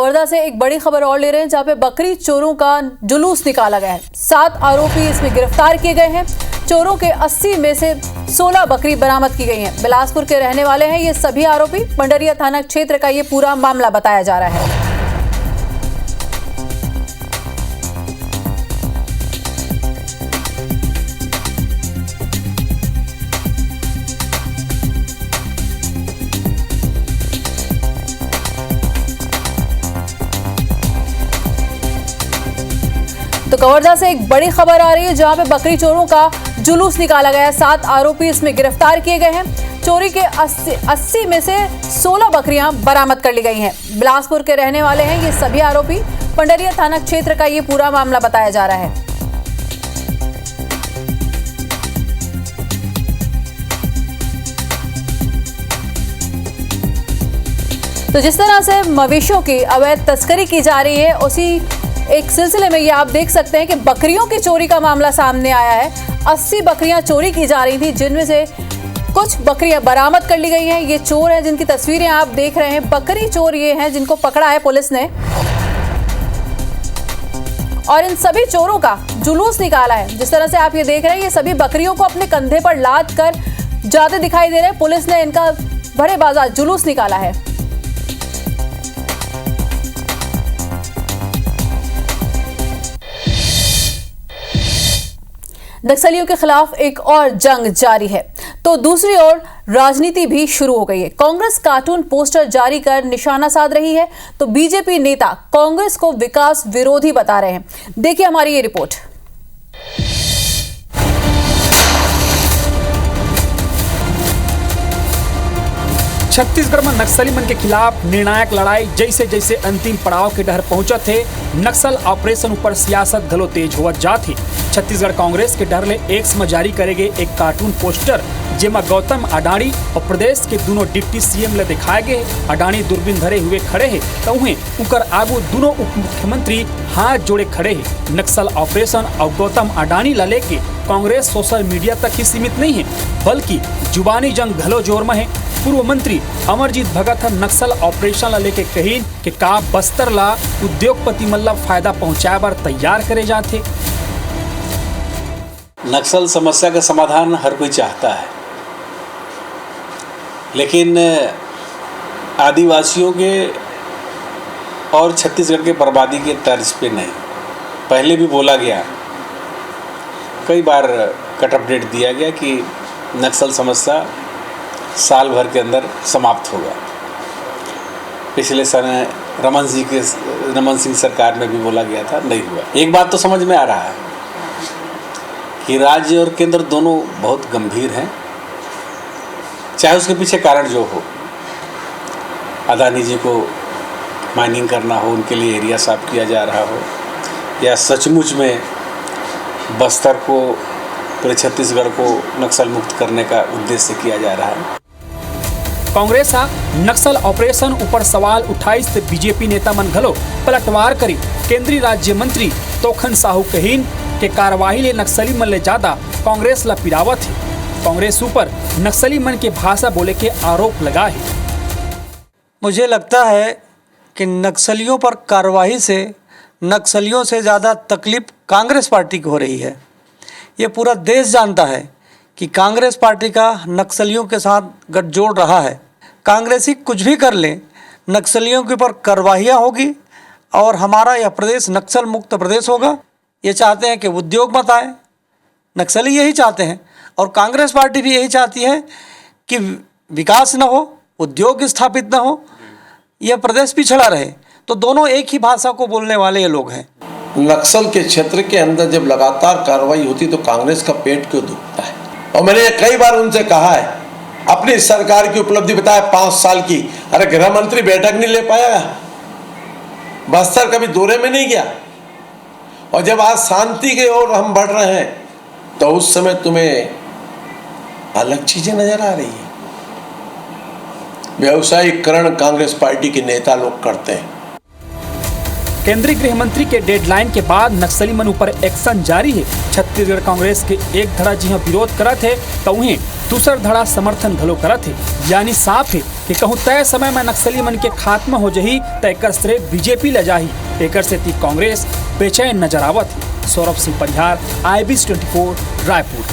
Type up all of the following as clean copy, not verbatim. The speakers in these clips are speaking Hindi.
कवर्धा से एक बड़ी खबर और ले रहे हैं, जहां पे बकरी चोरों का जुलूस निकाला गया है। 7 आरोपी इसमें गिरफ्तार किए गए हैं। चोरों के 80 में से 16 बकरी बरामद की गई हैं। बिलासपुर के रहने वाले हैं ये सभी आरोपी। पंडरिया थाना क्षेत्र का ये पूरा मामला बताया जा रहा है। तो कवर्धा से एक बड़ी खबर आ रही है, जहां पे बकरी चोरों का जुलूस निकाला गया है। 7 आरोपी इसमें गिरफ्तार किए गए हैं। चोरी के 80 में से 16 बकरियां बरामद कर ली गई हैं। बिलासपुर के रहने वाले हैं ये सभी आरोपी। पंडरिया थाना क्षेत्र का ये पूरा मामला बताया जा रहा है। तो जिस तरह से मवेशियों की अवैध तस्करी की जा रही है, उसी एक सिलसिले में ये आप देख सकते हैं कि बकरियों की चोरी का मामला सामने आया है। 80 बकरियां चोरी की जा रही थी, जिनमें से कुछ बकरियां बरामद कर ली गई हैं। ये चोर हैं जिनकी तस्वीरें आप देख रहे हैं। बकरी चोर ये हैं जिनको पकड़ा है पुलिस ने, और इन सभी चोरों का जुलूस निकाला है। जिस तरह से आप ये देख रहे हैं, ये सभी बकरियों को अपने कंधे पर लाद कर जाते दिखाई दे रहे हैं। पुलिस ने इनका भरे बाजार जुलूस निकाला है। नक्सलियों के खिलाफ एक और जंग जारी है, तो दूसरी ओर राजनीति भी शुरू हो गई है। कांग्रेस कार्टून पोस्टर जारी कर निशाना साध रही है, तो बीजेपी नेता कांग्रेस को विकास विरोधी बता रहे हैं। देखिए हमारी ये रिपोर्ट। छत्तीसगढ़ में नक्सली मन के खिलाफ निर्णायक लड़ाई जैसे जैसे अंतिम पड़ाव के डर पहुंचा थे, नक्सल ऑपरेशन ऊपर सियासत घलो तेज होवत जाती। छत्तीसगढ़ कांग्रेस के डर ले एक्स में जारी करेगे एक कार्टून पोस्टर, जेमा गौतम अडानी और प्रदेश के दोनों डिप्टी सीएम ले दिखाए गए। अडानी दूरबीन धरे हुए खड़े हैं, तो उन्हें उकर आगू दोनों उप मुख्यमंत्री हाथ जोड़े खड़े हैं। नक्सल ऑपरेशन और गौतम अडानी ला लेके कांग्रेस सोशल मीडिया तक ही सीमित नहीं है, बल्कि जुबानी जंग घलो जोर में है। पूर्व मंत्री अमरजीत भगत नक्सल ऑपरेशन ला लेके कही कि का बस्तर ला उद्योगपति मल्ला फायदा पहुंचाए बर तैयार करे जाते। नक्सल समस्या का समाधान हर कोई चाहता है, लेकिन आदिवासियों के और छत्तीसगढ़ के बर्बादी के तर्ज पे नहीं। पहले भी बोला गया, कई बार कट अपडेट दिया गया कि नक्सल समस्या साल भर के अंदर समाप्त होगा। पिछले समय रमन सिंह सरकार में भी बोला गया था, नहीं हुआ। एक बात तो समझ में आ रहा है कि राज्य और केंद्र दोनों बहुत गंभीर हैं, चाहे उसके पीछे कारण जो हो। अदानी जी को माइनिंग करना हो, उनके लिए एरिया साफ किया जा रहा हो, या सचमुच में बस्तर को, पूरे छत्तीसगढ़ को नक्सल मुक्त करने का उद्देश्य किया जा रहा है। कांग्रेस नक्सल ऑपरेशन ऊपर सवाल उठाई से बीजेपी नेता मन घलो पलटवार करी। केंद्रीय राज्य मंत्री तोखन साहू कहीन के कार्यवाही ले नक्सली मन ले ज्यादा कांग्रेस ला पिरावत है। कांग्रेस ऊपर नक्सली मन के भाषा बोले के आरोप लगा है। मुझे लगता है कि नक्सलियों पर कार्रवाई से नक्सलियों से ज़्यादा तकलीफ कांग्रेस पार्टी को हो रही है। ये पूरा देश जानता है कि कांग्रेस पार्टी का नक्सलियों के साथ गठजोड़ रहा है। कांग्रेसी कुछ भी कर लें, नक्सलियों के ऊपर कार्रवाइयाँ होगी और हमारा यह प्रदेश नक्सल मुक्त प्रदेश होगा। ये चाहते हैं कि उद्योग मत आए, नक्सली यही चाहते हैं, और कांग्रेस पार्टी भी यही चाहती है कि विकास न हो, उद्योग स्थापित न हो, यह प्रदेश पिछड़ा रहे। तो दोनों एक ही भाषा को बोलने वाले ये लोग हैं। नक्सल के क्षेत्र के अंदर जब लगातार कार्रवाई होती तो कांग्रेस का पेट क्यों दुखता है? और मैंने कई बार उनसे कहा है, अपनी सरकार की उपलब्धि बताया 5 साल की। अरे गृह मंत्री बैठक नहीं ले पाया, बस्तर कभी दौरे में नहीं गया, और जब आज शांति की ओर हम बढ़ रहे हैं तो उस समय तुम्हें अलग चीजें नजर आ रही है। व्यवसायीकरण कांग्रेस पार्टी के नेता लोग करते हैं। केंद्रीय गृह मंत्री के डेडलाइन के बाद नक्सली मन ऊपर एक्शन जारी है। छत्तीसगढ़ कांग्रेस के एक धड़ा जी विरोध करत है, तो उन्हें दूसर धड़ा समर्थन घलो करत है। यानी साफ है कि कहूँ तय समय में नक्सली मन के खात्मा हो जही तो एकर श्रेय बीजेपी ले जाही। एकर सेती कांग्रेस बेचैन नजर आवत है। सौरभ सिंह परिहार, IBC 24 रायपुर।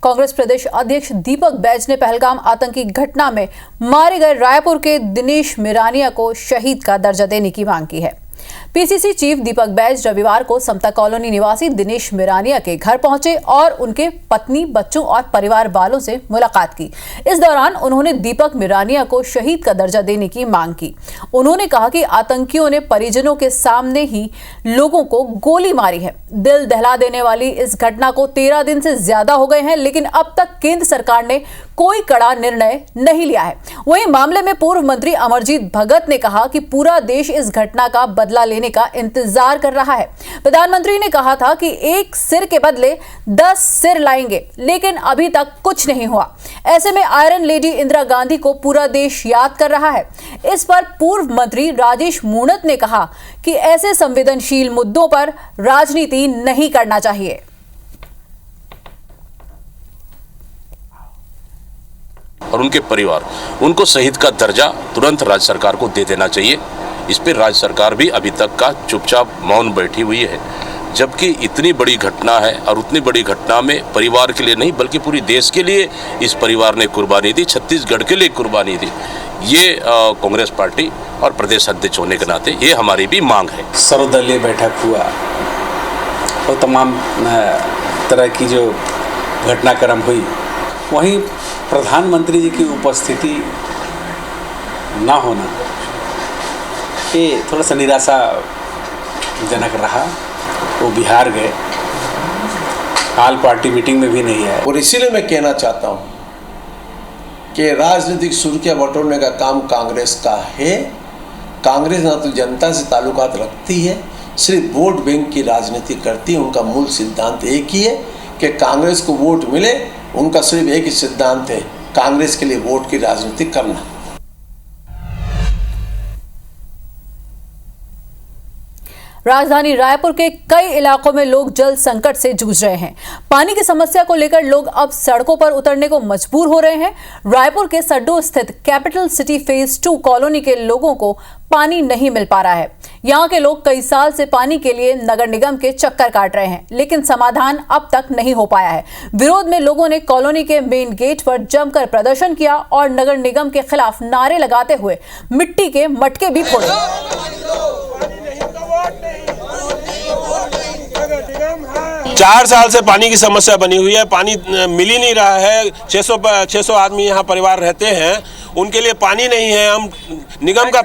कांग्रेस प्रदेश अध्यक्ष दीपक बैज ने पहलगाम आतंकी घटना में मारे गए रायपुर के दिनेश मिरानिया को शहीद का दर्जा देने की मांग की है। पीसीसी चीफ दीपक बैज रविवार को समता कॉलोनी निवासी दिनेश मिरानिया के घर पहुंचे और उनके पत्नी, बच्चों और परिवार वालों से मुलाकात की। इस दौरान उन्होंने दीपक मिरानिया को शहीद का दर्जा देने की मांग की। उन्होंने कहा कि आतंकियों ने परिजनों के सामने ही लोगों को गोली मारी है। दिल दहला देने वाली इस घटना को 13 दिन से ज्यादा हो गए हैं, लेकिन अब तक केंद्र सरकार ने कोई कड़ा निर्णय नहीं लिया है। वहीं मामले में पूर्व मंत्री अमरजीत भगत ने कहा कि पूरा देश इस घटना का बदला लेने का इंतजार कर रहा है। प्रधानमंत्री ने कहा था कि एक सिर के बदले 10 सिर लाएंगे, लेकिन अभी तक कुछ नहीं हुआ। ऐसे में आयरन लेडी इंदिरा गांधी को पूरा देश याद कर रहा है। इस पर पूर्व मंत्री राजेश मूणत ने कहा कि ऐसे संवेदनशील मुद्दों पर राजनीति नहीं करना चाहिए। और उनके परिवार, उनको शहीद का दर्जा तुरंत राज्य सरकार को दे देना चाहिए। इस पर राज्य सरकार भी अभी तक का चुपचाप मौन बैठी हुई है, जबकि इतनी बड़ी घटना है और उतनी बड़ी घटना में परिवार के लिए नहीं बल्कि पूरी देश के लिए इस परिवार ने कुर्बानी दी, छत्तीसगढ़ के लिए कुर्बानी दी। ये कांग्रेस पार्टी और प्रदेश अध्यक्ष होने के नाते ये हमारी भी मांग है। सर्वदलीय बैठक हुआ और तमाम तरह की जो घटनाक्रम हुई, वहीं प्रधानमंत्री जी की उपस्थिति ना होना ये थोड़ा सा निराशाजनक रहा। वो बिहार गए, हाल पार्टी मीटिंग में भी नहीं आए। और इसीलिए मैं कहना चाहता हूँ कि राजनीतिक सुर्खियां बटोरने का काम कांग्रेस का है। कांग्रेस ना तो जनता से ताल्लुकात रखती है, सिर्फ वोट बैंक की राजनीति करती है। उनका मूल सिद्धांत एक ही है कि कांग्रेस को वोट मिले। उनका सिर्फ एक ही सिद्धांत है, कांग्रेस के लिए वोट की राजनीति करना। राजधानी रायपुर के कई इलाकों में लोग जल संकट से जूझ रहे हैं। पानी की समस्या को लेकर लोग अब सड़कों पर उतरने को मजबूर हो रहे हैं। रायपुर के सड्डू स्थित कैपिटल सिटी फेज 2 कॉलोनी के लोगों को पानी नहीं मिल पा रहा है। यहाँ के लोग कई साल से पानी के लिए नगर निगम के चक्कर काट रहे हैं, लेकिन समाधान अब तक नहीं हो पाया है। विरोध में लोगों ने कॉलोनी के मेन गेट पर जमकर प्रदर्शन किया और नगर निगम के खिलाफ नारे लगाते हुए मिट्टी के मटके भी फोड़े। 4 साल से पानी की समस्या बनी हुई है। पानी मिल ही नहीं रहा है। 600 आदमी यहाँ परिवार रहते हैं, उनके लिए पानी नहीं है। हम निगम का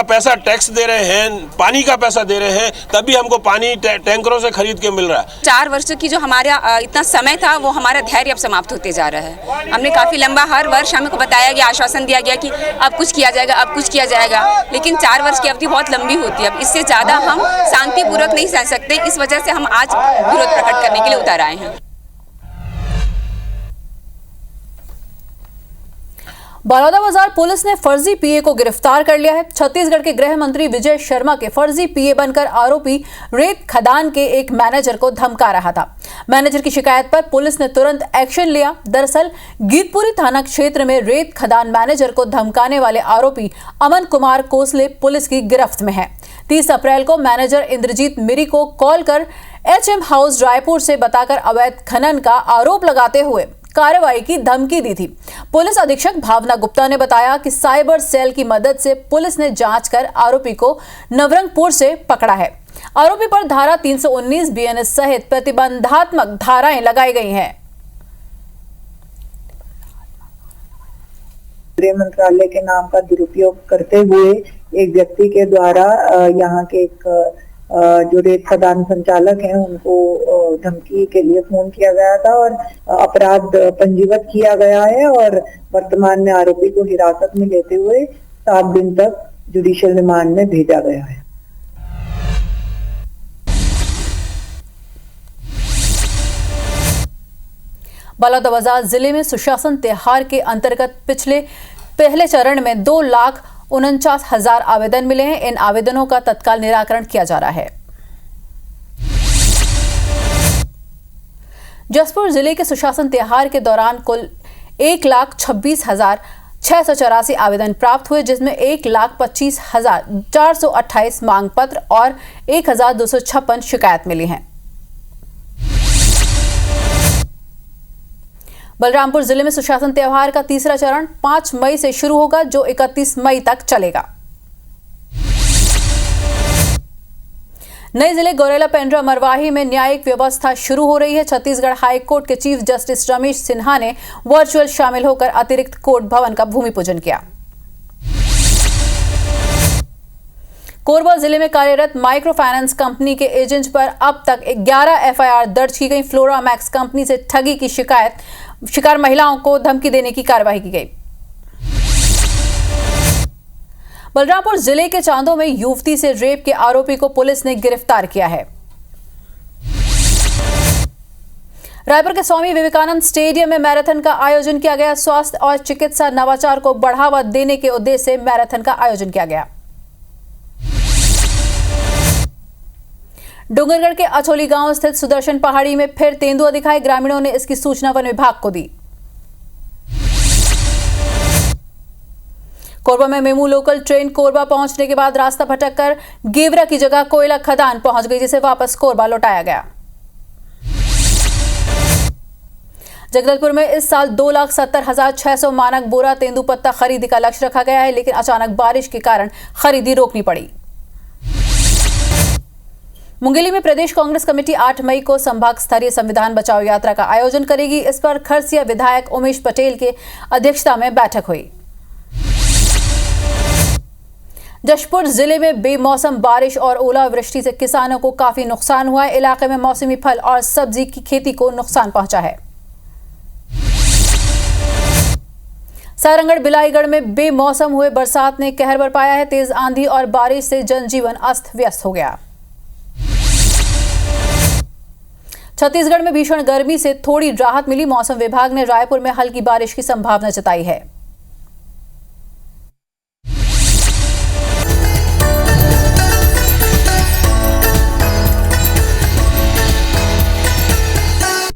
पैसा टैक्स दे रहे हैं, पानी का पैसा दे रहे हैं, तभी हमको पानी टैंकरों से खरीद के मिल रहा है। 4 वर्ष की जो हमारा इतना समय था, वो हमारा धैर्य अब समाप्त होते जा रहा है। हमने काफी लंबा, हर वर्ष हमको बताया गया, आश्वासन दिया गया कि अब कुछ किया जाएगा, अब कुछ किया जाएगा, लेकिन 4 वर्ष की अवधि बहुत लंबी होती है। अब इससे ज्यादा हम शांतिपूर्वक नहीं सह सकते। इस वजह से हम आज विरोध प्रकट करने के लिए उतर आए हैं। बलौदाबाजार पुलिस ने फर्जी पीए को गिरफ्तार कर लिया है। छत्तीसगढ़ के गृह मंत्री विजय शर्मा के फर्जी पीए बनकर आरोपी रेत खदान के एक मैनेजर को धमका रहा था। मैनेजर की शिकायत पर पुलिस ने तुरंत एक्शन लिया। दरअसल गीतपुरी थाना क्षेत्र में रेत खदान मैनेजर को धमकाने वाले आरोपी अमन कुमार कोसले पुलिस की गिरफ्त में है। 30 अप्रैल को मैनेजर इंद्रजीत मिरी को कॉल कर HM हाउस रायपुर से बताकर अवैध खनन का आरोप लगाते हुए कार्रवाई की धमकी दी थी। पुलिस अधीक्षक भावना गुप्ता ने बताया कि साइबर सेल की मदद से पुलिस ने जांच कर आरोपी को नवरंगपुर से पकड़ा है। आरोपी पर धारा 319 BNS सहित प्रतिबंधात्मक धाराएं लगाई गई हैं। गृह मंत्रालय के नाम का दुरुपयोग करते हुए एक व्यक्ति के द्वारा यहाँ के एक जो रेत खदान संचालक हैं उनको धमकी के लिए फोन किया गया था और अपराध पंजीबद्ध किया गया है और वर्तमान में आरोपी को हिरासत में लेते हुए 7 दिन तक जुडिशियल रिमांड में भेजा गया है। बलौदाबाजार जिले में सुशासन त्योहार के अंतर्गत पहले चरण में 2,49,000 आवेदन मिले हैं। इन आवेदनों का तत्काल निराकरण किया जा रहा है। जसपुर जिले के सुशासन त्योहार के दौरान कुल 1,26,684 आवेदन प्राप्त हुए, जिसमें 1,25,428 मांग पत्र और 1,256 शिकायत मिली हैं। बलरामपुर जिले में सुशासन त्योहार का तीसरा चरण 5 मई से शुरू होगा, जो 31 मई तक चलेगा। नए जिले गौरेला पेंड्रा मरवाही में न्यायिक व्यवस्था शुरू हो रही है। छत्तीसगढ़ हाई कोर्ट के चीफ जस्टिस रमेश सिन्हा ने वर्चुअल शामिल होकर अतिरिक्त कोर्ट भवन का भूमि पूजन किया। कोरबा जिले में कार्यरत माइक्रो फाइनेंस कंपनी के एजेंट पर अब तक 11 एफआईआर दर्ज की गई। फ्लोरा मैक्स कंपनी से ठगी की शिकार महिलाओं को धमकी देने की कार्रवाई की गई। बलरामपुर जिले के चांदो में युवती से रेप के आरोपी को पुलिस ने गिरफ्तार किया है। रायपुर के स्वामी विवेकानंद स्टेडियम में मैराथन का आयोजन किया गया। स्वास्थ्य और चिकित्सा नवाचार को बढ़ावा देने के उद्देश्य से मैराथन का आयोजन किया गया। डूंगरगढ़ के अछोली गांव स्थित सुदर्शन पहाड़ी में फिर तेंदुआ दिखाए। ग्रामीणों ने इसकी सूचना वन विभाग को दी। कोरबा में मेमू लोकल ट्रेन कोरबा पहुंचने के बाद रास्ता भटककर गेवरा की जगह कोयला खदान पहुंच गई, जिसे वापस कोरबा लौटाया गया। जगदलपुर में इस साल 2,70,600 मानक बोरा तेंदुपत्ता खरीदी का लक्ष्य रखा गया है, लेकिन अचानक बारिश के कारण खरीदी रोकनी पड़ी। मुंगेली में प्रदेश कांग्रेस कमेटी 8 मई को संभाग स्तरीय संविधान बचाओ यात्रा का आयोजन करेगी। इस पर खरसिया विधायक उमेश पटेल के अध्यक्षता में बैठक हुई। जशपुर जिले में बेमौसम बारिश और ओलावृष्टि से किसानों को काफी नुकसान हुआ है। इलाके में मौसमी फल और सब्जी की खेती को नुकसान पहुंचा है। सारंगढ़ बिलाईगढ़ में बेमौसम हुए बरसात ने कहर बरपाया है। तेज आंधी और बारिश से जनजीवन अस्त व्यस्त हो गया। छत्तीसगढ़ में भीषण गर्मी से थोड़ी राहत मिली। मौसम विभाग ने रायपुर में हल्की बारिश की संभावना जताई है।